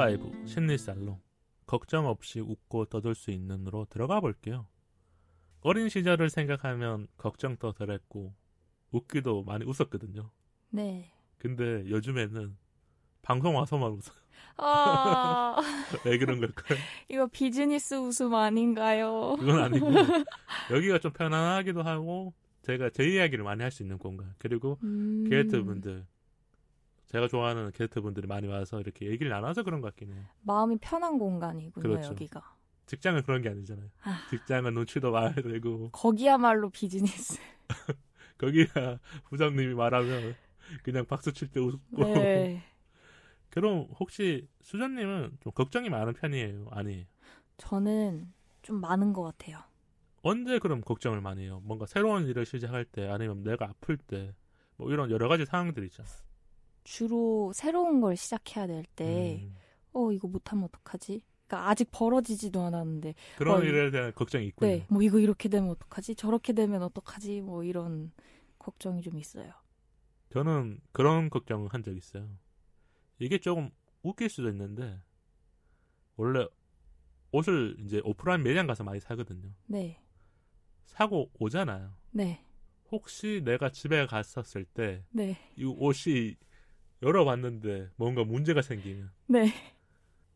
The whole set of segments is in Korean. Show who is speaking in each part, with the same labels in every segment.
Speaker 1: 탑5 심리살롱 걱정 없이 웃고 떠들 수 있는으로 들어가 볼게요. 어린 시절을 생각하면 걱정도 덜했고 웃기도 많이 웃었거든요.
Speaker 2: 네.
Speaker 1: 근데 요즘에는 방송 와서만 웃어요.
Speaker 2: 아,
Speaker 1: 왜 그런 걸까요?
Speaker 2: 이거 비즈니스 웃음 아닌가요?
Speaker 1: 그건 아니고 여기가 좀 편안하기도 하고 제가 제 이야기를 많이 할 수 있는 공간, 그리고 게스트분들, 제가 좋아하는 게스트분들이 많이 와서 이렇게 얘기를 나눠서 그런 것 같긴 해요.
Speaker 2: 마음이 편한 공간이군요,
Speaker 1: 그렇죠.
Speaker 2: 여기가.
Speaker 1: 직장은 그런 게 아니잖아요. 직장은 눈치도 봐야 되고
Speaker 2: 거기야말로 비즈니스.
Speaker 1: 거기야 부장님이 말하면 그냥 박수 칠 때 웃고.
Speaker 2: 네.
Speaker 1: 그럼 혹시 수전님은 좀 걱정이 많은 편이에요? 아니에요?
Speaker 2: 저는 좀 많은 것 같아요.
Speaker 1: 언제 그럼 걱정을 많이 해요? 뭔가 새로운 일을 시작할 때, 아니면 내가 아플 때, 뭐 이런 여러 가지 상황들이 있잖아.
Speaker 2: 주로 새로운 걸 시작해야 될 때, 이거 못하면 어떡하지? 그러니까 아직 벌어지지도 않았는데.
Speaker 1: 그런 일에 대한 걱정이 있군요.
Speaker 2: 네, 뭐 이거 이렇게 되면 어떡하지? 저렇게 되면 어떡하지? 뭐 이런 걱정이 좀 있어요.
Speaker 1: 저는 그런 걱정을 한 적 있어요. 이게 조금 웃길 수도 있는데, 원래 옷을 이제 오프라인 매장 가서 많이 사거든요.
Speaker 2: 네.
Speaker 1: 사고 오잖아요.
Speaker 2: 네.
Speaker 1: 혹시 내가 집에 갔었을 때,
Speaker 2: 네.
Speaker 1: 이 옷이 열어봤는데 뭔가 문제가 생기면.
Speaker 2: 네.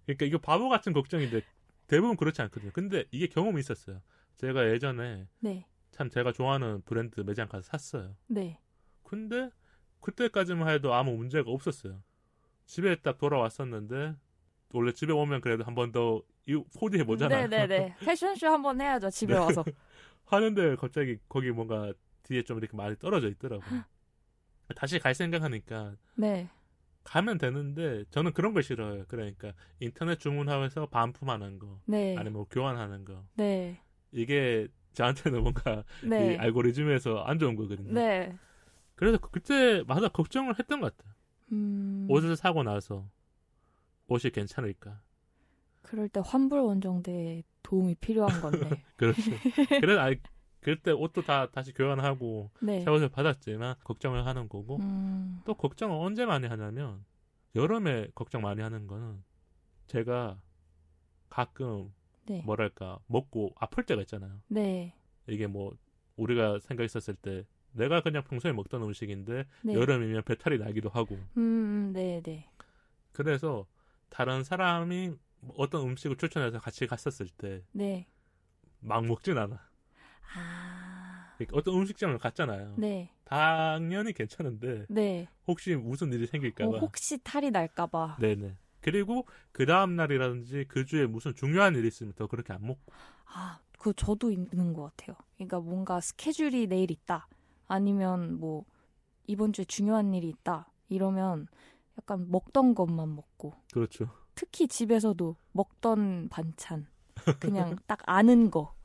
Speaker 1: 그러니까 이거 바보 같은 걱정인데 대부분 그렇지 않거든요. 근데 이게 경험이 있었어요. 제가 예전에
Speaker 2: 네.
Speaker 1: 참 제가 좋아하는 브랜드 매장 가서 샀어요.
Speaker 2: 네.
Speaker 1: 근데 그때까지만 해도 아무 문제가 없었어요. 집에 딱 돌아왔었는데, 원래 집에 오면 그래도 한 번 더 코디해보잖아요.
Speaker 2: 네네네. 패션쇼 한번 해야죠, 집에
Speaker 1: 네.
Speaker 2: 와서.
Speaker 1: 하는데 갑자기 거기 뭔가 뒤에 좀 이렇게 많이 떨어져 있더라고요. 다시 갈 생각하니까
Speaker 2: 네.
Speaker 1: 가면 되는데, 저는 그런 걸 싫어요. 그러니까 인터넷 주문하면서 반품하는 거,
Speaker 2: 네.
Speaker 1: 아니면 뭐 교환하는 거.
Speaker 2: 네.
Speaker 1: 이게 저한테는 뭔가
Speaker 2: 네.
Speaker 1: 이 알고리즘에서 안 좋은 거거든요.
Speaker 2: 네.
Speaker 1: 그래서 그때마다 걱정을 했던 것 같아요. 옷을 사고 나서 옷이 괜찮을까?
Speaker 2: 그럴 때 환불 원정대에 도움이 필요한 건데.
Speaker 1: 그렇죠. 그래서 그때 옷도 다 다시 교환하고
Speaker 2: 네.
Speaker 1: 새 옷을 받았지만 걱정을 하는 거고, 또 걱정을 언제 많이 하냐면 여름에 걱정 많이 하는 거는, 제가 가끔
Speaker 2: 네.
Speaker 1: 뭐랄까 먹고 아플 때가 있잖아요.
Speaker 2: 네.
Speaker 1: 이게 뭐 우리가 생각했었을 때 내가 그냥 평소에 먹던 음식인데
Speaker 2: 네.
Speaker 1: 여름이면 배탈이 나기도 하고.
Speaker 2: 네, 네.
Speaker 1: 그래서 다른 사람이 어떤 음식을 추천해서 같이 갔었을 때
Speaker 2: 네.
Speaker 1: 막 먹진 않아. 그러니까 어떤 음식점을 갔잖아요.
Speaker 2: 네.
Speaker 1: 당연히 괜찮은데
Speaker 2: 네.
Speaker 1: 혹시 무슨 일이 생길까봐.
Speaker 2: 혹시 탈이 날까봐.
Speaker 1: 네네. 그리고 그 다음 날이라든지 그 주에 무슨 중요한 일이 있으면 더 그렇게 안 먹고.
Speaker 2: 그거 저도 있는 것 같아요. 그러니까 뭔가 스케줄이 내일 있다. 아니면 뭐 이번 주에 중요한 일이 있다. 이러면 약간 먹던 것만 먹고.
Speaker 1: 그렇죠.
Speaker 2: 특히 집에서도 먹던 반찬. 그냥 딱 아는 거.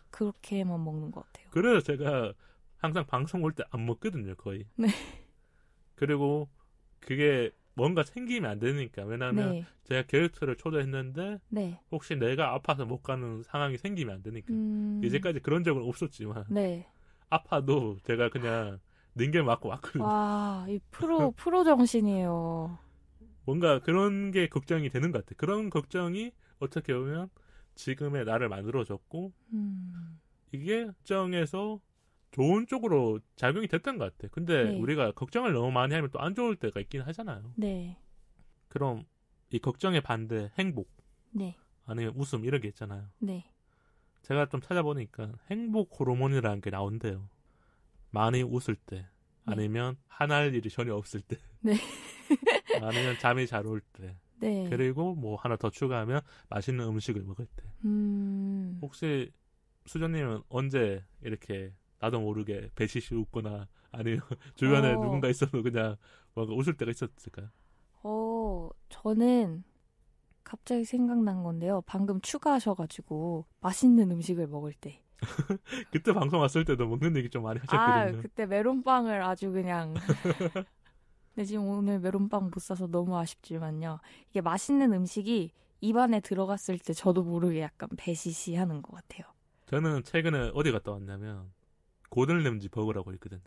Speaker 2: 그렇게만 먹는 것 같아요.
Speaker 1: 그래서 제가 항상 방송 올 때 안 먹거든요, 거의.
Speaker 2: 네.
Speaker 1: 그리고 그게 뭔가 생기면 안 되니까. 왜냐하면
Speaker 2: 네.
Speaker 1: 제가 게스트를 초대했는데
Speaker 2: 네.
Speaker 1: 혹시 내가 아파서 못 가는 상황이 생기면 안 되니까. 이제까지 그런 적은 없었지만
Speaker 2: 네.
Speaker 1: 아파도 제가 그냥 닌겔 맞고 왔거든요.
Speaker 2: 와, 이 프로 정신이에요.
Speaker 1: 뭔가 그런 게 걱정이 되는 것 같아요. 그런 걱정이 어떻게 보면 지금의 나를 만들어줬고, 이게 걱정에서 좋은 쪽으로 작용이 됐던 것 같아요. 근데
Speaker 2: 네.
Speaker 1: 우리가 걱정을 너무 많이 하면 또 안 좋을 때가 있긴 하잖아요.
Speaker 2: 네.
Speaker 1: 그럼 이 걱정의 반대, 행복,
Speaker 2: 네.
Speaker 1: 아니면 웃음, 이런 게 있잖아요.
Speaker 2: 네.
Speaker 1: 제가 좀 찾아보니까 행복 호르몬이라는 게 나온대요. 많이 웃을 때, 아니면 화날 일이 전혀 없을 때,
Speaker 2: 네.
Speaker 1: 아니면 잠이 잘 올 때,
Speaker 2: 네.
Speaker 1: 그리고 뭐 하나 더 추가하면 맛있는 음식을 먹을 때. 혹시 수전님은 언제 이렇게 나도 모르게 배시시 웃거나, 아니면 주변에 누군가 있어도 그냥 뭔가 웃을 때가 있었을까요?
Speaker 2: 저는 갑자기 생각난 건데요. 방금 추가하셔가지고 맛있는 음식을 먹을 때.
Speaker 1: 그때 방송 왔을 때도 먹는 얘기 좀 많이 하셨거든요.
Speaker 2: 그때 메론빵을 아주 그냥. 네, 지금 오늘 메론빵 못 사서 너무 아쉽지만요. 이게 맛있는 음식이 입안에 들어갔을 때 저도 모르게 약간 배시시하는 것 같아요.
Speaker 1: 저는 최근에 어디 갔다 왔냐면 고든 램지 버거라고 있거든요.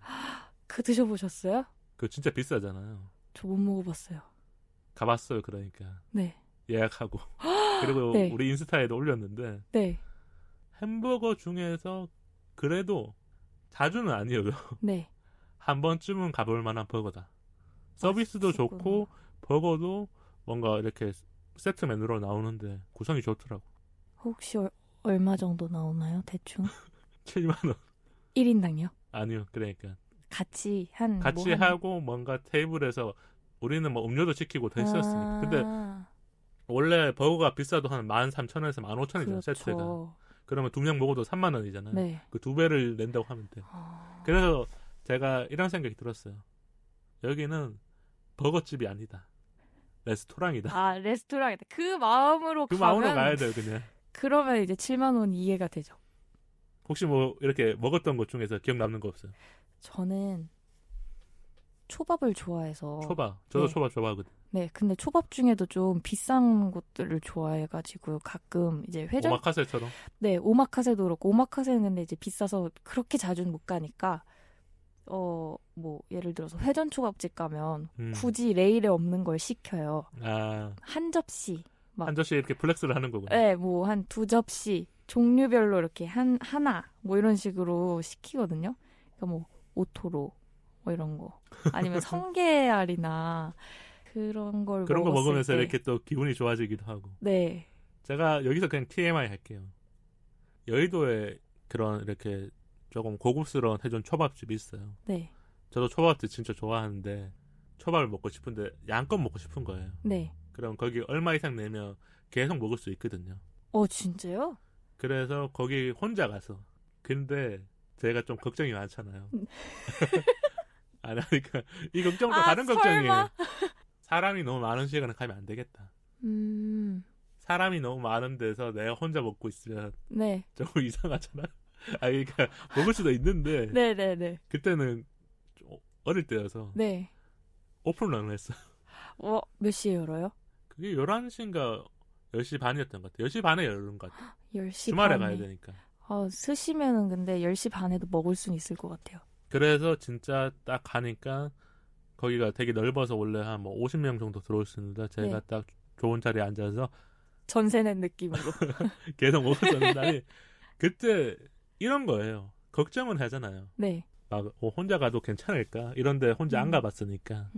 Speaker 2: 그거 드셔보셨어요?
Speaker 1: 그거 진짜 비싸잖아요.
Speaker 2: 저 못 먹어봤어요.
Speaker 1: 가봤어요, 그러니까.
Speaker 2: 네.
Speaker 1: 예약하고 그리고
Speaker 2: 네.
Speaker 1: 우리 인스타에도 올렸는데
Speaker 2: 네.
Speaker 1: 햄버거 중에서 그래도 자주는 아니어도
Speaker 2: 네.
Speaker 1: 한 번쯤은 가볼 만한 버거다. 서비스도
Speaker 2: 맛있었구나.
Speaker 1: 좋고 버거도 뭔가 이렇게 세트 메뉴로 나오는데 구성이 좋더라고.
Speaker 2: 혹시 얼마 정도 나오나요? 대충?
Speaker 1: 7만 원.
Speaker 2: 1인당요?
Speaker 1: 아니요. 그러니까
Speaker 2: 같이
Speaker 1: 하고 뭔가 테이블에서 우리는 뭐 음료도 시키고 다 했었으니까. 근데 원래 버거가 비싸도 한 13,000원에서 15,000원이잖아요.
Speaker 2: 그렇죠.
Speaker 1: 세트가. 그러면 2명 먹어도 3만 원이잖아요.
Speaker 2: 네.
Speaker 1: 그 2배를 낸다고 하면 돼. 그래서 제가 이런 생각이 들었어요. 여기는 버거집이 아니다. 레스토랑이다.
Speaker 2: 아, 레스토랑이다. 그 마음으로
Speaker 1: 마음으로 가야 돼요, 그냥.
Speaker 2: 그러면 이제 7만 원 이해가 되죠.
Speaker 1: 혹시 뭐 이렇게 먹었던 것 중에서 기억 남는 거 없어요?
Speaker 2: 저는 초밥을 좋아해서.
Speaker 1: 초밥. 저도
Speaker 2: 네.
Speaker 1: 초밥 좋아하거든.
Speaker 2: 네, 근데 초밥 중에도 좀 비싼 곳들을 좋아해가지고 가끔 이제 회전.
Speaker 1: 오마카세처럼?
Speaker 2: 네, 오마카세도 그렇고 오마카세는 근데 이제 비싸서 그렇게 자주는 못 가니까 뭐 예를 들어서 회전 초밥집 가면 굳이 레일에 없는 걸 시켜요. 한 접시.
Speaker 1: 한 접시 이렇게 플렉스를 하는 거구나.
Speaker 2: 네, 뭐 한 2접시 종류별로 이렇게 하나 뭐 이런 식으로 시키거든요. 그러니까 뭐 오토로 뭐 이런 거 아니면 성게알이나 그런 거
Speaker 1: 먹으면서 이렇게 또 기분이 좋아지기도 하고.
Speaker 2: 네.
Speaker 1: 제가 여기서 그냥 TMI 할게요. 여의도에 그런 이렇게 조금 고급스러운 회전 초밥집이 있어요.
Speaker 2: 네.
Speaker 1: 저도 초밥집 진짜 좋아하는데 초밥을 먹고 싶은데 양껏 먹고 싶은 거예요.
Speaker 2: 네.
Speaker 1: 그럼 거기 얼마 이상 내면 계속 먹을 수 있거든요.
Speaker 2: 진짜요?
Speaker 1: 그래서 거기 혼자 가서. 근데 제가 좀 걱정이 많잖아요. 아니, 그러니까 이 걱정도 다른 걱정이에요. 사람이 너무 많은 시간에 가면 안 되겠다. 사람이 너무 많은 데서 내가 혼자 먹고 있으면
Speaker 2: 네.
Speaker 1: 조금 이상하잖아. 그러니까 먹을 수도 있는데
Speaker 2: 네네네.
Speaker 1: 그때는 어릴 때여서
Speaker 2: 네.
Speaker 1: 오픈런을 했어.
Speaker 2: 몇 시에 열어요?
Speaker 1: 그게 11시인가 10시 반이었던 것 같아. 10시 반에 열는 것 같아.
Speaker 2: 10시
Speaker 1: 주말에
Speaker 2: 반에.
Speaker 1: 가야 되니까.
Speaker 2: 스시면은 근데 10시 반에도 먹을 수는 있을 것 같아요.
Speaker 1: 그래서 진짜 딱 가니까 거기가 되게 넓어서 원래 한 뭐 50명 정도 들어올 수 있는데 제가 딱 좋은 자리에 앉아서
Speaker 2: 전세 낸 느낌으로
Speaker 1: 계속 먹었었는데 그때 이런 거예요. 걱정은 하잖아요.
Speaker 2: 네.
Speaker 1: 막 혼자 가도 괜찮을까? 이런데 혼자 안 가봤으니까.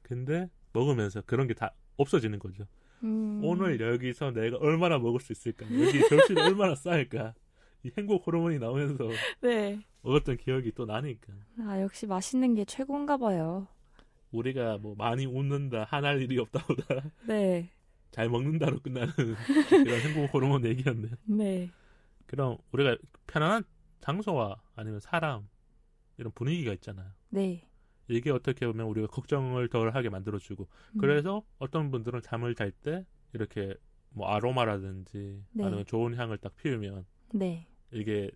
Speaker 1: 근데 먹으면서 그런 게 다 없어지는 거죠. 오늘 여기서 내가 얼마나 먹을 수 있을까? 여기 접시를 얼마나 쌓을까? 이 행복 호르몬이 나오면서
Speaker 2: 네.
Speaker 1: 먹었던 기억이 또 나니까.
Speaker 2: 역시 맛있는 게 최고인가 봐요.
Speaker 1: 우리가 뭐 많이 웃는다, 화날 일이 없다보다
Speaker 2: 네.
Speaker 1: 잘 먹는다로 끝나는 그런 행복 호르몬 얘기였네요.
Speaker 2: 네.
Speaker 1: 그럼 우리가 편안한 장소와 아니면 사람 이런 분위기가 있잖아요.
Speaker 2: 네.
Speaker 1: 이게 어떻게 보면 우리가 걱정을 덜 하게 만들어주고 그래서 어떤 분들은 잠을 잘 때 이렇게 뭐 아로마라든지 아니면 좋은 향을 딱 피우면 이게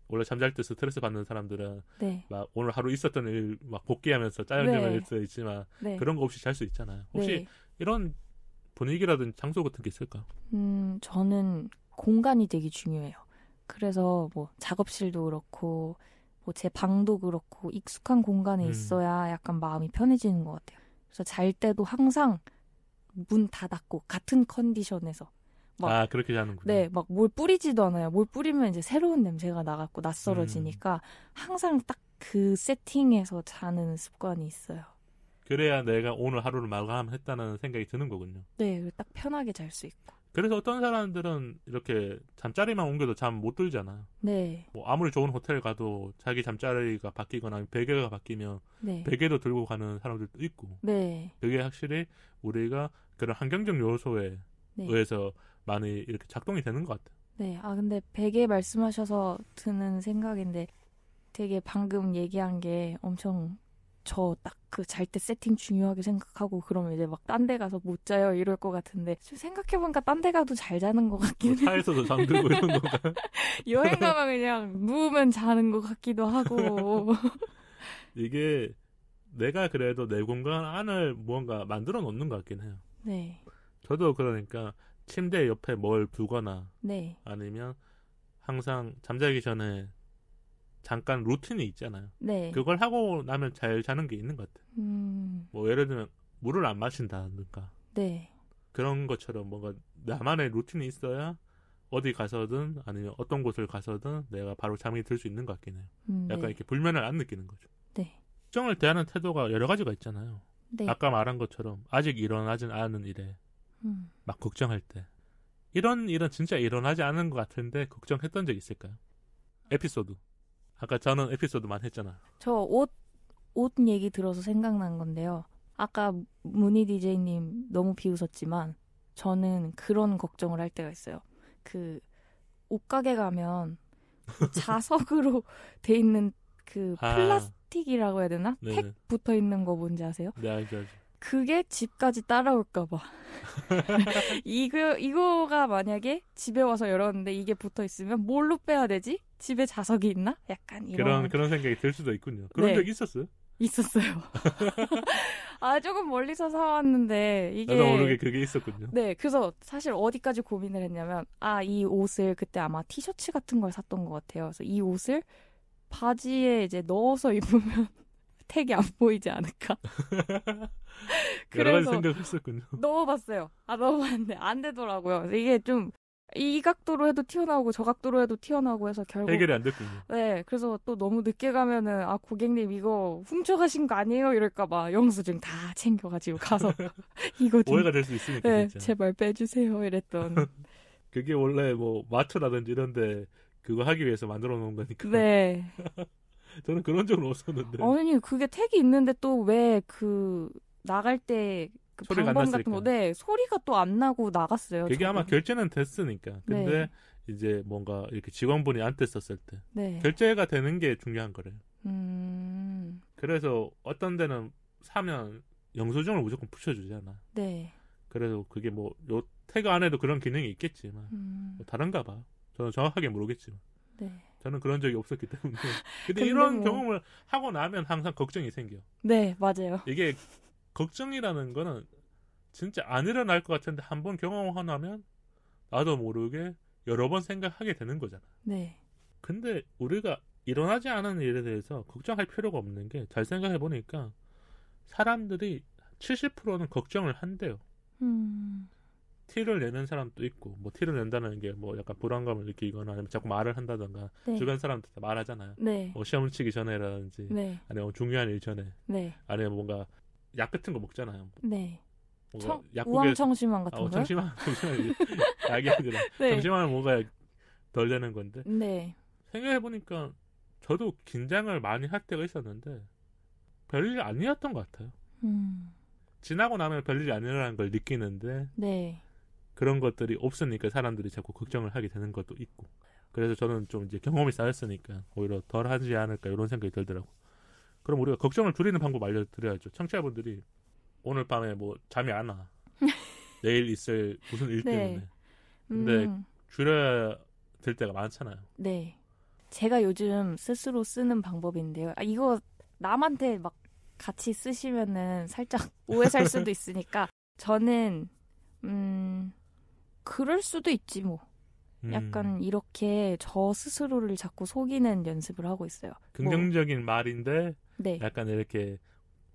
Speaker 1: 원래 잠잘 때 스트레스 받는 사람들은 막 오늘 하루 있었던 일 막 복귀하면서 짜증내면 일 수 있지만 그런 거 없이 잘 수 있잖아요. 혹시 이런 분위기라든지 장소 같은 게 있을까요?
Speaker 2: 저는 공간이 되게 중요해요. 그래서 뭐 작업실도 그렇고 뭐 제 방도 그렇고 익숙한 공간에 있어야 약간 마음이 편해지는 것 같아요. 그래서 잘 때도 항상 문 닫았고 같은 컨디션에서
Speaker 1: 그렇게 자는구나.
Speaker 2: 네, 막 뭘 뿌리지도 않아요. 뭘 뿌리면 이제 새로운 냄새가 나갖고 낯설어지니까 항상 딱 그 세팅에서 자는 습관이 있어요.
Speaker 1: 그래야 내가 오늘 하루를 마감했다는 생각이 드는 거군요.
Speaker 2: 네, 딱 편하게 잘 수 있고.
Speaker 1: 그래서 어떤 사람들은 이렇게 잠자리만 옮겨도 잠 못 들잖아요.
Speaker 2: 네.
Speaker 1: 뭐 아무리 좋은 호텔 가도 자기 잠자리가 바뀌거나 베개가 바뀌면 베개도 들고 가는 사람들도 있고.
Speaker 2: 네.
Speaker 1: 그게 확실히 우리가 그런 환경적 요소에 의해서 많이 이렇게 작동이 되는 것 같아요.
Speaker 2: 네. 근데 베개 말씀하셔서 드는 생각인데 되게 방금 얘기한 게 엄청 저 딱 그 잘 때 세팅 중요하게 생각하고 그러면 이제 막 딴 데 가서 못 자요 이럴 것 같은데 생각해보니까 딴 데 가도 잘 자는 것 같긴 해요.
Speaker 1: 차에서도 잠들고 이런 건가?
Speaker 2: 여행 가면 그냥 누우면 자는 것 같기도 하고.
Speaker 1: 이게 내가 그래도 내 공간 안을 무언가 만들어 놓는 것 같긴 해요.
Speaker 2: 네.
Speaker 1: 저도 그러니까 침대 옆에 뭘 두거나 아니면 항상 잠자기 전에 잠깐 루틴이 있잖아요. 그걸 하고 나면 잘 자는 게 있는 것 같아요. 뭐 예를 들면 물을 안 마신다든가 그런 것처럼 뭔가 나만의 루틴이 있어야 어디 가서든 아니면 어떤 곳을 가서든 내가 바로 잠이 들 수 있는 것 같긴 해요. 약간
Speaker 2: 네.
Speaker 1: 이렇게 불면을 안 느끼는 거죠.
Speaker 2: 네.
Speaker 1: 걱정을 대하는 태도가 여러 가지가 있잖아요.
Speaker 2: 네.
Speaker 1: 아까 말한 것처럼 아직 일어나진 않은 일에 막 걱정할 때 이런 일은 진짜 일어나지 않은 것 같은데 걱정했던 적 있을까요? 에피소드. 아까 저는 에피소드만 했잖아.
Speaker 2: 저 옷 얘기 들어서 생각난 건데요. 아까 문희 DJ님 너무 비웃었지만 저는 그런 걱정을 할 때가 있어요. 그 옷가게 가면 자석으로 돼 있는 그 플라스틱이라고 해야 되나?
Speaker 1: 네네.
Speaker 2: 택 붙어 있는 거 뭔지 아세요?
Speaker 1: 네, 알죠.
Speaker 2: 그게 집까지 따라올까 봐. 이거가 만약에 집에 와서 열었는데 이게 붙어 있으면 뭘로 빼야 되지? 집에 자석이 있나? 약간 이런
Speaker 1: 그런 생각이 들 수도 있군요. 그런
Speaker 2: 네.
Speaker 1: 적 있었어요?
Speaker 2: 있었어요. 조금 멀리서 사왔는데 이게
Speaker 1: 나도 모르게 그게 있었군요.
Speaker 2: 네, 그래서 사실 어디까지 고민을 했냐면 이 옷을 그때 아마 티셔츠 같은 걸 샀던 것 같아요. 그래서 이 옷을 바지에 이제 넣어서 입으면 택이 안 보이지 않을까?
Speaker 1: 여러 가지 생각했었군요.
Speaker 2: 넣어봤어요. 넣어봤는데 안 되더라고요. 이게 좀 이 각도로 해도 튀어나오고 저 각도로 해도 튀어나오고 해서 결국
Speaker 1: 해결이 안 됐군요.
Speaker 2: 네, 그래서 또 너무 늦게 가면은 고객님 이거 훔쳐가신 거 아니에요? 이럴까봐 영수증 다 챙겨가지고 가서 이거 좀
Speaker 1: 오해가 될 수 있으니까
Speaker 2: 네,
Speaker 1: 진짜.
Speaker 2: 제발 빼주세요 이랬던.
Speaker 1: 그게 원래 뭐 마트라든지 이런데 그거 하기 위해서 만들어 놓은 거니까.
Speaker 2: 네.
Speaker 1: 저는 그런 적은 없었는데.
Speaker 2: 아니 그게 택이 있는데 또 왜 나갈 때 그 방범 같은 거, 네, 소리가 또 안 나고 나갔어요.
Speaker 1: 그게
Speaker 2: 저도.
Speaker 1: 아마 결제는 됐으니까. 근데
Speaker 2: 네.
Speaker 1: 이제 뭔가 이렇게 직원분이 안 뗐었을 때
Speaker 2: 네.
Speaker 1: 결제가 되는 게 중요한 거래요. 그래서 어떤 데는 사면 영수증을 무조건 붙여주잖아.
Speaker 2: 네.
Speaker 1: 그래서 그게 뭐 요 태그 안에도 그런 기능이 있겠지만 뭐 다른가 봐. 저는 정확하게 모르겠지만.
Speaker 2: 네.
Speaker 1: 저는 그런 적이 없었기 때문에. 근데 이런 경험을 하고 나면 항상 걱정이 생겨.
Speaker 2: 네, 맞아요.
Speaker 1: 이게 걱정이라는 거는 진짜 안 일어날 것 같은데 한번 경험하고 나면 나도 모르게 여러 번 생각하게 되는 거잖아.
Speaker 2: 네.
Speaker 1: 근데 우리가 일어나지 않은 일에 대해서 걱정할 필요가 없는 게 잘 생각해 보니까 사람들이 70%는 걱정을 한대요. 티를 내는 사람도 있고, 뭐 티를 낸다는 게 뭐 약간 불안감을 느끼거나 아니면 자꾸 말을 한다던가
Speaker 2: 네.
Speaker 1: 주변 사람들 다 말하잖아요.
Speaker 2: 네.
Speaker 1: 뭐 시험 치기 전에라든지
Speaker 2: 네.
Speaker 1: 아니면 중요한 일 전에
Speaker 2: 네.
Speaker 1: 아니면 뭔가 약 같은 거 먹잖아요.
Speaker 2: 네.
Speaker 1: 약국에
Speaker 2: 우황청심환 같은 거요?
Speaker 1: 청심환 약이 아니라
Speaker 2: 네.
Speaker 1: 청심환은 뭔가 덜 되는 건데.
Speaker 2: 네.
Speaker 1: 생각해 보니까 저도 긴장을 많이 할 때가 있었는데 별일이 아니었던 것 같아요. 지나고 나면 별일이 아니라는 걸 느끼는데
Speaker 2: 네.
Speaker 1: 그런 것들이 없으니까 사람들이 자꾸 걱정을 하게 되는 것도 있고. 그래서 저는 좀 이제 경험이 쌓였으니까 오히려 덜 하지 않을까 이런 생각이 들더라고. 그럼 우리가 걱정을 줄이는 방법 알려드려야죠. 청취자분들이 오늘 밤에 뭐 잠이 안 와. 내일 있을 무슨 일 때문에. 근데 줄여야 될 때가 많잖아요.
Speaker 2: 네. 제가 요즘 스스로 쓰는 방법인데요. 이거 남한테 막 같이 쓰시면은 살짝 오해 살 수도 있으니까 저는 그럴 수도 있지 뭐. 약간 이렇게 저 스스로를 자꾸 속이는 연습을 하고 있어요.
Speaker 1: 긍정적인 말인데
Speaker 2: 네.
Speaker 1: 약간 이렇게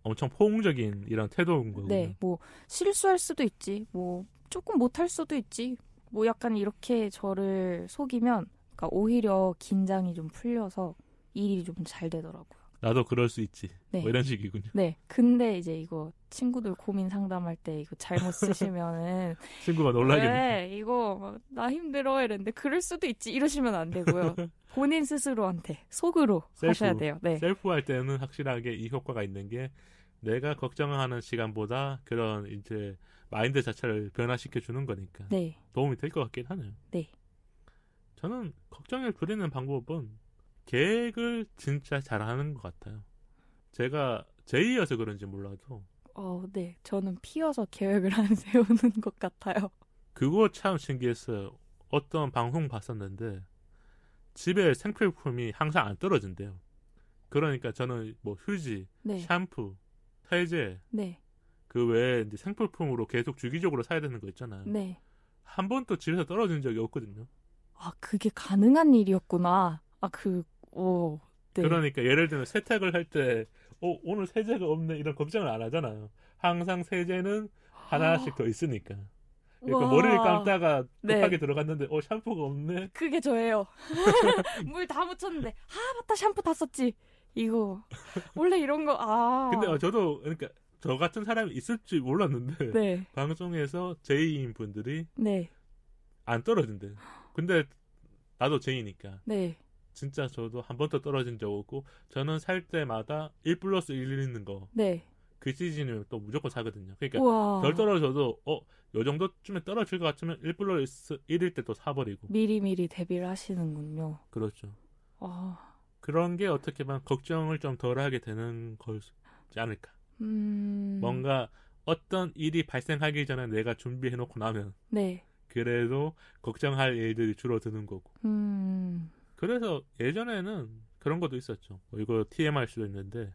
Speaker 1: 엄청 포옹적인 이런 태도인 거군요.
Speaker 2: 네. 뭐 실수할 수도 있지. 뭐 조금 못할 수도 있지. 뭐 약간 이렇게 저를 속이면 그러니까 오히려 긴장이 좀 풀려서 일이 좀 잘 되더라고요.
Speaker 1: 나도 그럴 수 있지.
Speaker 2: 네.
Speaker 1: 뭐 이런 식이군요.
Speaker 2: 네. 근데 이제 이거 친구들 고민 상담할 때 이거 잘못 쓰시면은
Speaker 1: 친구가 놀라겠네.
Speaker 2: 네, 이거 나 힘들어 이랬는데 그럴 수도 있지 이러시면 안 되고요. 본인 스스로한테 속으로 하셔야 돼요. 네.
Speaker 1: 셀프 할 때는 확실하게 이 효과가 있는 게 내가 걱정하는 시간보다 그런 이제 마인드 자체를 변화시켜 주는 거니까
Speaker 2: 네.
Speaker 1: 도움이 될 것 같긴 하네요.
Speaker 2: 네.
Speaker 1: 저는 걱정을 줄이는 방법은 계획을 진짜 잘하는 것 같아요. 제가 제이여서 그런지 몰라도
Speaker 2: 네. 저는 피어서 계획을 안 세우는 것 같아요.
Speaker 1: 그거 참 신기했어요. 어떤 방송 봤었는데 집에 생필품이 항상 안 떨어진대요. 그러니까 저는 뭐 휴지,
Speaker 2: 네.
Speaker 1: 샴푸, 세제
Speaker 2: 네.
Speaker 1: 그 외에 이제 생필품으로 계속 주기적으로 사야 되는 거 있잖아요.
Speaker 2: 네.
Speaker 1: 한 번도 집에서 떨어진 적이 없거든요.
Speaker 2: 그게 가능한 일이었구나. 네.
Speaker 1: 그러니까 예를 들면 세탁을 할 때 오늘 세제가 없네 이런 걱정을 안 하잖아요. 항상 세제는 하나씩 더 있으니까. 그러니까 머리를 감다가 급하게 들어갔는데 샴푸가 없네.
Speaker 2: 그게 저예요. 물 다 묻혔는데 맞다 샴푸 다 썼지. 이거 원래 이런 거
Speaker 1: 근데 저도 그러니까 저 같은 사람이 있을 줄 몰랐는데
Speaker 2: 네.
Speaker 1: 방송에서 제이인 분들이
Speaker 2: 네.
Speaker 1: 안 떨어진대. 근데 나도 제이니까
Speaker 2: 네.
Speaker 1: 진짜 저도 한 번도 떨어진 적 없고 저는 살 때마다 1+1 있는 거.
Speaker 2: 네.
Speaker 1: 그 시즌이면 또 무조건 사거든요. 그러니까
Speaker 2: 우와.
Speaker 1: 덜 떨어져도 요 정도쯤에 떨어질 것 같으면 1+1일 때 또 사버리고.
Speaker 2: 미리미리 대비를 하시는군요.
Speaker 1: 그렇죠. 그런 게 어떻게 보면 걱정을 좀 덜하게 되는 거지 않을까. 뭔가 어떤 일이 발생하기 전에 내가 준비해놓고 나면
Speaker 2: 네.
Speaker 1: 그래도 걱정할 일들이 줄어드는 거고. 그래서 예전에는 그런 것도 있었죠. 이거 TMI일 수도 있는데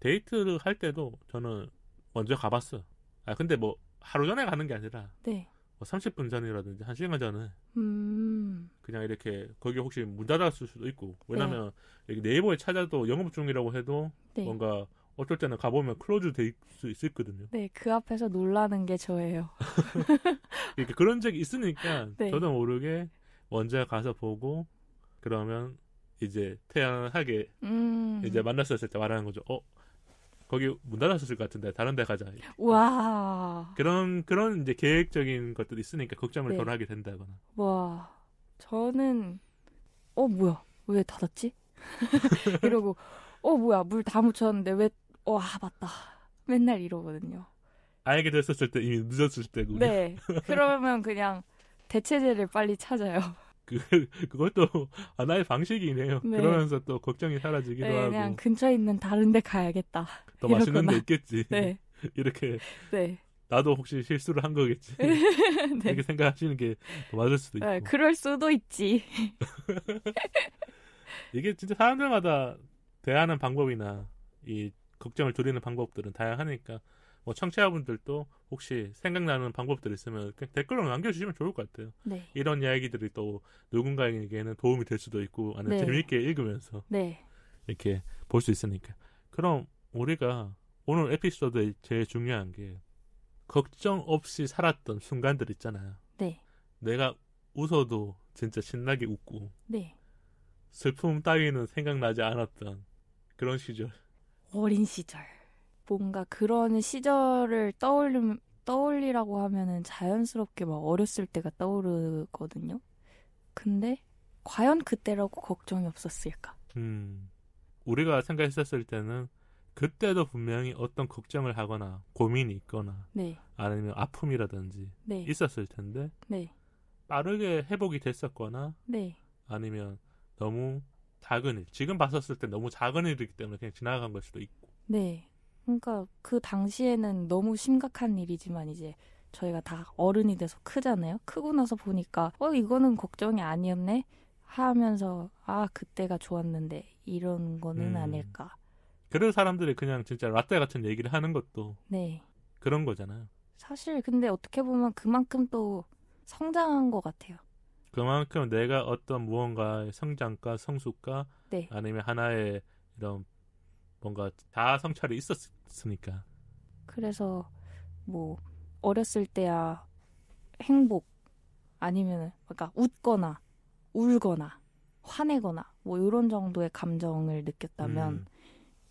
Speaker 1: 데이트를 할 때도 저는 먼저 가봤어요. 근데 뭐 하루 전에 가는 게 아니라
Speaker 2: 네.
Speaker 1: 뭐 30분 전이라든지 1시간 전에 그냥 이렇게 거기 혹시 문 닫았을 수도 있고 왜냐면 여기 네이버에 찾아도 영업 중이라고 해도 뭔가 어떨 때는 가보면 클로즈 돼 있을 수 있거든요.
Speaker 2: 네, 그 앞에서 놀라는 게 저예요.
Speaker 1: 그러니까 그런 적이 있으니까 저도 모르게 먼저 가서 보고 그러면 이제 태연하게 이제 만났었을 때 말하는 거죠. 거기 문 닫았을 것 같은데 다른 데 가자.
Speaker 2: 와.
Speaker 1: 그런 이제 계획적인 것들이 있으니까 걱정을 덜 하게 된다거나.
Speaker 2: 와. 저는 뭐야? 왜 닫았지? 이러고 뭐야? 물 다 묻혔는데 왜 맞다. 맨날 이러거든요.
Speaker 1: 알게 됐었을 때 이미 늦었을 때고.
Speaker 2: 네. 그러면 그냥 대체제를 빨리 찾아요.
Speaker 1: 그것도 하나의 방식이네요. 네. 그러면서 또 걱정이 사라지기도 하고.
Speaker 2: 그냥 근처에 있는 다른 데 가야겠다.
Speaker 1: 더 맛있는 데 있겠지.
Speaker 2: 네.
Speaker 1: 이렇게. 네. 나도 혹시 실수를 한 거겠지. 네. 이렇게 생각하시는 게 더 맞을 수도 있고.
Speaker 2: 네, 그럴 수도 있지.
Speaker 1: 이게 진짜 사람들마다 대하는 방법이나 이 걱정을 줄이는 방법들은 다양하니까 뭐 청취자분들도 혹시 생각나는 방법들 있으면 그냥 댓글로 남겨주시면 좋을 것 같아요.
Speaker 2: 네.
Speaker 1: 이런 이야기들이 또 누군가에게는 도움이 될 수도 있고 아니면 재미있게 읽으면서 이렇게 볼 수 있으니까. 그럼 우리가 오늘 에피소드에 제일 중요한 게 걱정 없이 살았던 순간들 있잖아요.
Speaker 2: 네.
Speaker 1: 내가 웃어도 진짜 신나게 웃고 슬픔 따위는 생각나지 않았던 그런 시절.
Speaker 2: 어린 시절. 뭔가 그런 시절을 떠올리라고 하면은 자연스럽게 막 어렸을 때가 떠오르거든요. 근데 과연 그때라고 걱정이 없었을까?
Speaker 1: 우리가 생각했었을 때는 그때도 분명히 어떤 걱정을 하거나 고민이 있거나 아니면 아픔이라든지 있었을 텐데 빠르게 회복이 됐었거나 아니면 너무 작은 일, 지금 봤었을 때 너무 작은 일이기 때문에 그냥 지나간 걸 수도 있고.
Speaker 2: 그러니까 그 당시에는 너무 심각한 일이지만 이제 저희가 다 어른이 돼서 크잖아요. 크고 나서 보니까 이거는 걱정이 아니었네 하면서 그때가 좋았는데 이런 거는 아닐까.
Speaker 1: 그래서 사람들이 그냥 진짜 라떼 같은 얘기를 하는 것도 그런 거잖아요.
Speaker 2: 사실 근데 어떻게 보면 그만큼 또 성장한 것 같아요.
Speaker 1: 그만큼 내가 어떤 무언가의 성장과 성숙과 아니면 하나의 이런 뭔가 자아 성찰이 있었으니까.
Speaker 2: 그래서 뭐 어렸을 때야 행복 아니면 그러니까 웃거나 울거나 화내거나 뭐 이런 정도의 감정을 느꼈다면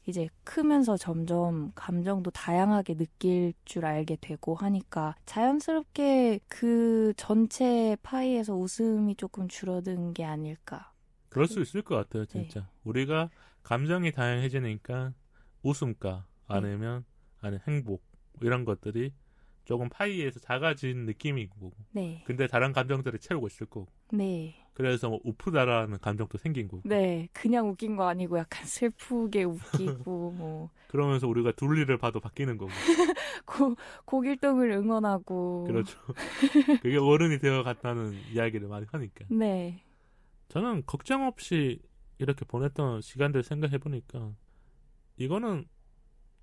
Speaker 2: 이제 크면서 점점 감정도 다양하게 느낄 줄 알게 되고 하니까 자연스럽게 그 전체 파이에서 웃음이 조금 줄어든 게 아닐까.
Speaker 1: 그럴 수 있을 것 같아요, 진짜. 우리가 감정이 다양해지니까 웃음과 아니면 행복 이런 것들이 조금 파이에서 작아진 느낌이고 근데 다른 감정들을 채우고 있을 거고 그래서 뭐 우프다라는 감정도 생긴 거고
Speaker 2: 그냥 웃긴 거 아니고 약간 슬프게 웃기고 뭐
Speaker 1: 그러면서 우리가 둘리를 봐도 바뀌는 거고
Speaker 2: 고길동을 응원하고
Speaker 1: 그렇죠. 그게 어른이 되어갔다는 이야기를 많이 하니까 저는 걱정 없이 이렇게 보냈던 시간들 생각해보니까 이거는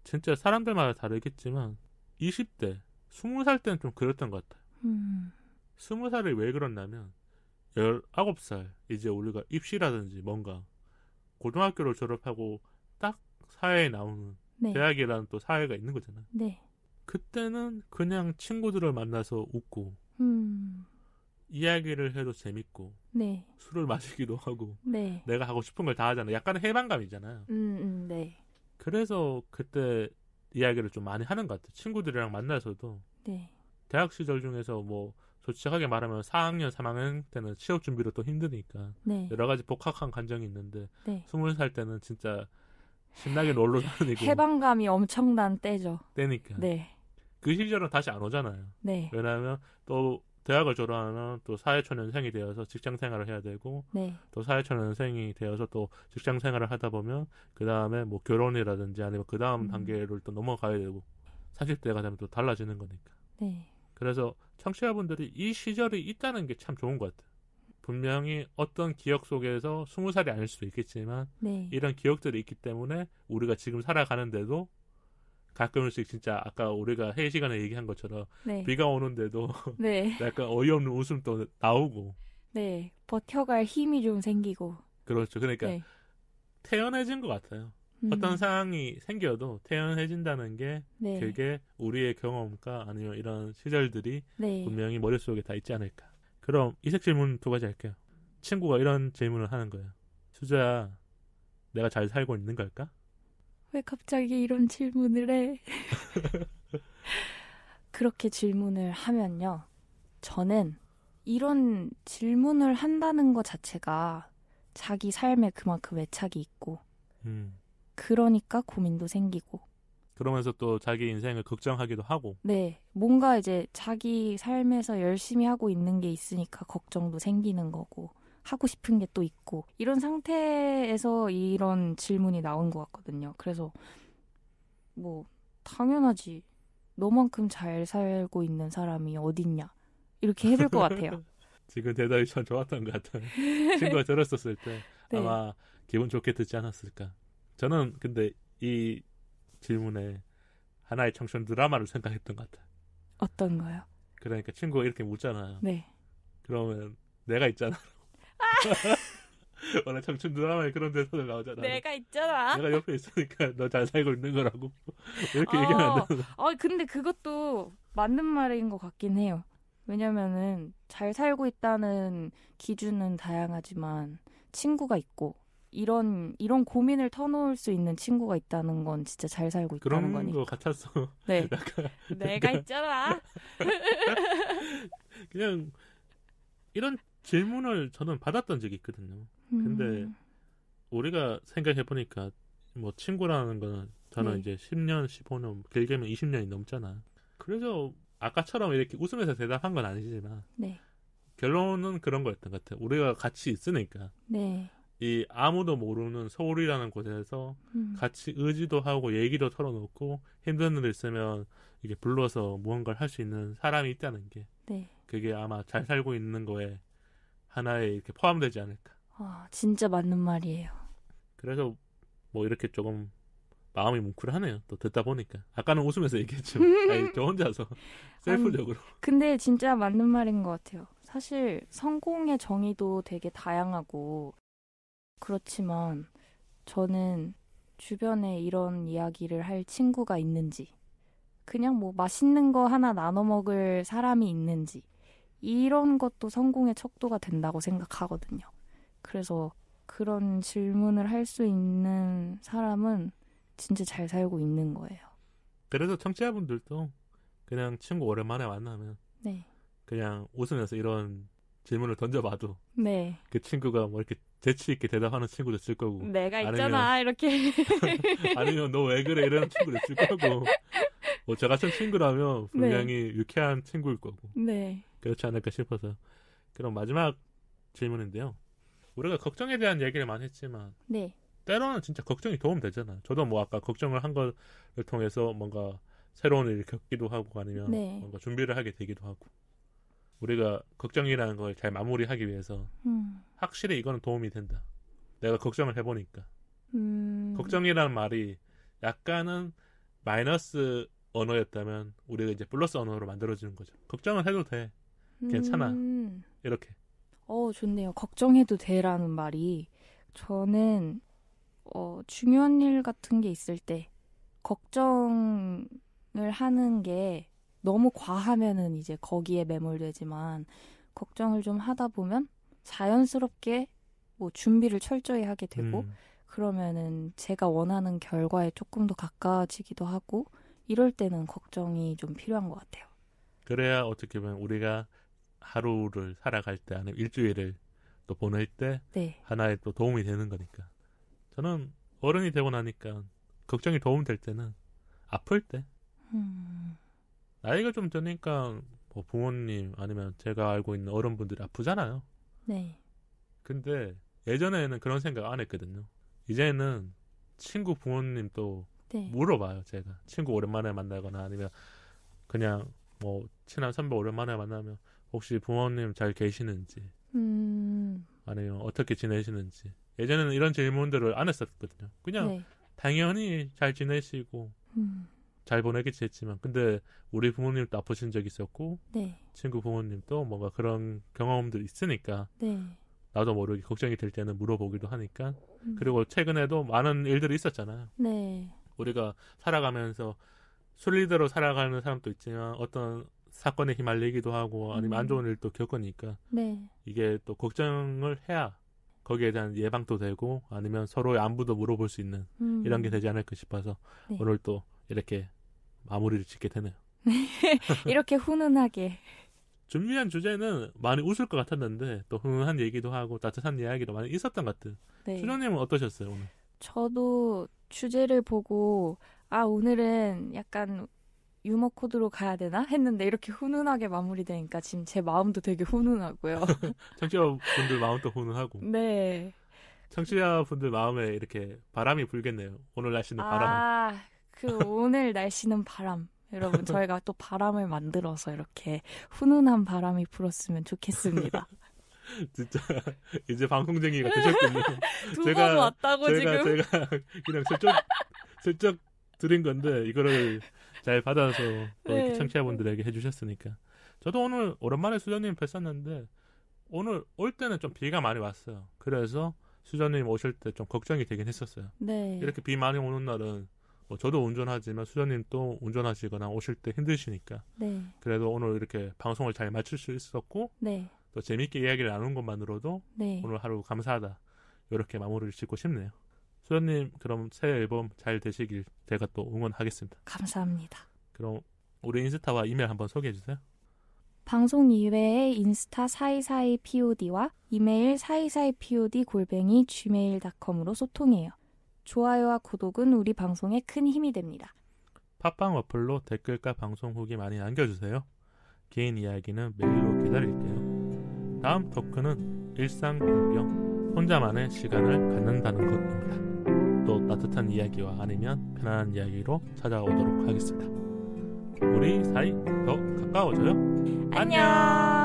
Speaker 1: 진짜 사람들마다 다르겠지만 20대, 20살 때는 좀 그랬던 것 같아요. 20살이 왜 그렇냐면 19살 이제 우리가 입시라든지 뭔가 고등학교를 졸업하고 딱 사회에 나오는 대학이라는 또 사회가 있는 거잖아요. 그때는 그냥 친구들을 만나서 웃고 이야기를 해도 재밌고
Speaker 2: 네.
Speaker 1: 술을 마시기도 하고
Speaker 2: 네.
Speaker 1: 내가 하고 싶은 걸 다 하잖아요. 약간의 해방감이잖아요.
Speaker 2: 네.
Speaker 1: 그래서 그때 이야기를 좀 많이 하는 것 같아요. 친구들이랑 만나서도
Speaker 2: 네.
Speaker 1: 대학 시절 중에서 뭐 솔직하게 말하면 4학년, 3학년 때는 취업 준비로 또 힘드니까
Speaker 2: 네.
Speaker 1: 여러 가지 복합한 감정이 있는데
Speaker 2: 네.
Speaker 1: 20살 때는 진짜 신나게 놀러 다니고
Speaker 2: 해방감이 엄청난 때죠.
Speaker 1: 때니까
Speaker 2: 네.
Speaker 1: 그 시절은 다시 안 오잖아요.
Speaker 2: 네.
Speaker 1: 왜냐하면 또 대학을 졸업하면 또 사회초년생이 되어서 직장 생활을 해야 되고
Speaker 2: 네.
Speaker 1: 또 사회초년생이 되어서 또 직장 생활을 하다 보면 그 다음에 뭐 결혼이라든지 아니면 그 다음 단계를 또 넘어가야 되고 30대가 되면 또 달라지는 거니까.
Speaker 2: 네.
Speaker 1: 그래서 청취자분들이 이 시절이 있다는 게 참 좋은 것 같아요. 분명히 어떤 기억 속에서 20살이 아닐 수도 있겠지만
Speaker 2: 네.
Speaker 1: 이런 기억들이 있기 때문에 우리가 지금 살아가는데도 가끔씩 진짜 아까 우리가 회의 시간에 얘기한 것처럼
Speaker 2: 네.
Speaker 1: 비가 오는데도
Speaker 2: 네.
Speaker 1: 약간 어이없는 웃음도 나오고
Speaker 2: 네. 버텨갈 힘이 좀 생기고.
Speaker 1: 그렇죠. 그러니까
Speaker 2: 네.
Speaker 1: 태연해진 것 같아요. 어떤 상황이 생겨도 태연해진다는 게
Speaker 2: 네.
Speaker 1: 그게 우리의 경험과 아니면 이런 시절들이
Speaker 2: 네.
Speaker 1: 분명히 머릿속에 다 있지 않을까. 그럼 이색 질문 2가지 할게요. 친구가 이런 질문을 하는 거예요. 수자야, 내가 잘 살고 있는 걸까?
Speaker 2: 왜 갑자기 이런 질문을 해? 그렇게 질문을 하면요. 저는 이런 질문을 한다는 것 자체가 자기 삶에 그만큼 애착이 있고 그러니까 고민도 생기고
Speaker 1: 그러면서 또 자기 인생을 걱정하기도 하고
Speaker 2: 네. 뭔가 이제 자기 삶에서 열심히 하고 있는 게 있으니까 걱정도 생기는 거고 하고 싶은 게 또 있고 이런 상태에서 이런 질문이 나온 것 같거든요. 그래서 뭐 당연하지. 너만큼 잘 살고 있는 사람이 어딨냐. 이렇게 해줄 것 같아요.
Speaker 1: 지금 대답이 참 좋았던 것 같아요. 친구가 들었었을 때
Speaker 2: 네.
Speaker 1: 아마 기분 좋게 듣지 않았을까. 저는 근데 이 질문에 하나의 청춘 드라마를 생각했던 것 같아요.
Speaker 2: 어떤 거요?
Speaker 1: 그러니까 친구가 이렇게 묻잖아요.
Speaker 2: 네.
Speaker 1: 그러면 내가 있잖아. 원래 청춘 드라마에 그런 대사들 나오잖아.
Speaker 2: 내가 있잖아.
Speaker 1: 내가 옆에 있으니까 너 잘 살고 있는 거라고. 이렇게 얘기하면 안 되는.
Speaker 2: 근데 그것도 맞는 말인 것 같긴 해요. 왜냐면은 잘 살고 있다는 기준은 다양하지만 친구가 있고 이런 고민을 터놓을 수 있는 친구가 있다는 건 진짜 잘 살고 있다는 거니까.
Speaker 1: 그런 거 같았어.
Speaker 2: 네.
Speaker 1: 약간,
Speaker 2: 내가 있잖아.
Speaker 1: 그냥 이런 질문을 저는 받았던 적이 있거든요. 근데 우리가 생각해보니까 뭐 친구라는 거는 저는
Speaker 2: 네.
Speaker 1: 이제 10년, 15년, 길게면 20년이 넘잖아. 그래서 아까처럼 이렇게 웃으면서 대답한 건 아니지만
Speaker 2: 네.
Speaker 1: 결론은 그런 거였던 것 같아요. 우리가 같이 있으니까
Speaker 2: 네.
Speaker 1: 이 아무도 모르는 서울이라는 곳에서 같이 의지도 하고 얘기도 털어놓고 힘든 일 있으면 이게 불러서 무언가를 할 수 있는 사람이 있다는 게
Speaker 2: 네.
Speaker 1: 그게 아마 잘 살고 있는 거에 하나에 이렇게 포함되지 않을까.
Speaker 2: 진짜 맞는 말이에요.
Speaker 1: 그래서 뭐 이렇게 조금 마음이 뭉클하네요. 또 듣다 보니까. 아까는 웃으면서 얘기했죠. 아니, 저 혼자서 셀프적으로.
Speaker 2: 근데 진짜 맞는 말인 것 같아요. 사실 성공의 정의도 되게 다양하고 그렇지만 저는 주변에 이런 이야기를 할 친구가 있는지 그냥 뭐 맛있는 거 하나 나눠 먹을 사람이 있는지 이런 것도 성공의 척도가 된다고 생각하거든요. 그래서 그런 질문을 할 수 있는 사람은 진짜 잘 살고 있는 거예요.
Speaker 1: 그래서 청취자분들도 그냥 친구 오랜만에 만나면
Speaker 2: 네.
Speaker 1: 그냥 웃으면서 이런 질문을 던져봐도
Speaker 2: 네.
Speaker 1: 그 친구가 뭐 이렇게 재치 있게 대답하는 친구도 있을 거고
Speaker 2: 내가 있잖아 이렇게
Speaker 1: 아니면 너 왜 그래 이런 친구도 있을 거고 뭐 저 같은 친구라면 분명히 유쾌한 친구일 거고
Speaker 2: 네.
Speaker 1: 그렇지 않을까 싶어서. 그럼 마지막 질문인데요. 우리가 걱정에 대한 얘기를 많이 했지만
Speaker 2: 네.
Speaker 1: 때로는 진짜 걱정이 도움되잖아. 저도 뭐 아까 걱정을 한 거를 통해서 뭔가 새로운 일을 겪기도 하고 아니면 뭔가 준비를 하게 되기도 하고 우리가 걱정이라는 걸 잘 마무리하기 위해서 확실히 이거는 도움이 된다. 내가 걱정을 해보니까 걱정이라는 말이 약간은 마이너스 언어였다면 우리가 이제 플러스 언어로 만들어지는 거죠. 걱정은 해도 돼. 괜찮아. 이렇게.
Speaker 2: 좋네요. 걱정해도 돼라는 말이 저는 중요한 일 같은 게 있을 때 걱정을 하는 게 너무 과하면은 이제 거기에 매몰되지만 걱정을 좀 하다 보면 자연스럽게 뭐 준비를 철저히 하게 되고 그러면은 제가 원하는 결과에 조금 더 가까워지기도 하고 이럴 때는 걱정이 좀 필요한 것 같아요.
Speaker 1: 그래야 어떻게 보면 우리가 하루를 살아갈 때 아니면 일주일을 또 보낼 때
Speaker 2: 네.
Speaker 1: 하나의 또 도움이 되는 거니까. 저는 어른이 되고 나니까 걱정이 도움될 때는 아플 때 나이가 좀 드니까 뭐 부모님 아니면 제가 알고 있는 어른분들이 아프잖아요.
Speaker 2: 네.
Speaker 1: 근데 예전에는 그런 생각 안 했거든요. 이제는 친구 부모님도
Speaker 2: 네.
Speaker 1: 물어봐요. 제가 친구 오랜만에 만나거나 아니면 그냥 뭐 친한 선배 오랜만에 만나면 혹시 부모님 잘 계시는지 아니면 어떻게 지내시는지. 예전에는 이런 질문들을 안 했었거든요. 그냥
Speaker 2: 네.
Speaker 1: 당연히 잘 지내시고 잘 보내겠지 했지만 근데 우리 부모님도 아프신 적 있었고
Speaker 2: 네.
Speaker 1: 친구 부모님도 뭔가 그런 경험들이 있으니까
Speaker 2: 네.
Speaker 1: 나도 모르게 걱정이 될 때는 물어보기도 하니까 그리고 최근에도 많은 일들이 있었잖아요.
Speaker 2: 네.
Speaker 1: 우리가 살아가면서 순리대로 살아가는 사람도 있지만 어떤 사건에 휘말리기도 하고 아니면 안 좋은 일도 겪으니까
Speaker 2: 네.
Speaker 1: 이게 또 걱정을 해야 거기에 대한 예방도 되고 아니면 서로의 안부도 물어볼 수 있는 이런 게 되지 않을까 싶어서
Speaker 2: 네.
Speaker 1: 오늘 또 이렇게 마무리를 짓게 되네요.
Speaker 2: 이렇게 훈훈하게.
Speaker 1: 준비한 주제는 많이 웃을 것 같았는데 또 훈훈한 얘기도 하고 따뜻한 이야기도 많이 있었던 것 같아요.
Speaker 2: 네.
Speaker 1: 수정님은 어떠셨어요 오늘?
Speaker 2: 저도 주제를 보고 오늘은 약간 유머 코드로 가야 되나 했는데 이렇게 훈훈하게 마무리되니까 지금 제 마음도 되게 훈훈하고요.
Speaker 1: 청취자분들 마음도 훈훈하고.
Speaker 2: 네.
Speaker 1: 청취자분들 마음에 이렇게 바람이 불겠네요. 오늘 날씨는 바람.
Speaker 2: 오늘 날씨는 바람. 여러분 저희가 또 바람을 만들어서 이렇게 훈훈한 바람이 불었으면 좋겠습니다.
Speaker 1: 진짜 이제 방송쟁이가 되셨군요.
Speaker 2: 두 번 왔다고 지금.
Speaker 1: 제가 그냥 슬쩍 드린 건데 이거를 잘 받아서 네. 청취자분들에게 해주셨으니까. 저도 오늘 오랜만에 수전님 뵀었는데 오늘 올 때는 좀 비가 많이 왔어요. 그래서 수전님 오실 때 좀 걱정이 되긴 했었어요.
Speaker 2: 네.
Speaker 1: 이렇게 비 많이 오는 날은 뭐 저도 운전하지만 수전님 또 운전하시거나 오실 때 힘드시니까.
Speaker 2: 네.
Speaker 1: 그래도 오늘 이렇게 방송을 잘 마칠 수 있었고
Speaker 2: 네.
Speaker 1: 또 재밌게 이야기를 나눈 것만으로도
Speaker 2: 네.
Speaker 1: 오늘 하루 감사하다. 이렇게 마무리를 짓고 싶네요. 수연님 그럼 새 앨범 잘 되시길 제가 또 응원하겠습니다.
Speaker 2: 감사합니다.
Speaker 1: 그럼 우리 인스타와 이메일 한번 소개해주세요.
Speaker 2: 방송 이외에 인스타 424POD와 이메일 424POD@gmail.com으로 소통해요. 좋아요와 구독은 우리 방송에 큰 힘이 됩니다.
Speaker 1: 팟빵 어플로 댓글과 방송 후기 많이 남겨주세요. 개인 이야기는 메일로 기다릴게요. 다음 토크는 일상 변경, 혼자만의 시간을 갖는다는 것입니다. 또 따뜻한 이야기와 아니면 편안한 이야기로 찾아오도록 하겠습니다. 우리 사이 더 가까워져요.
Speaker 2: 안녕.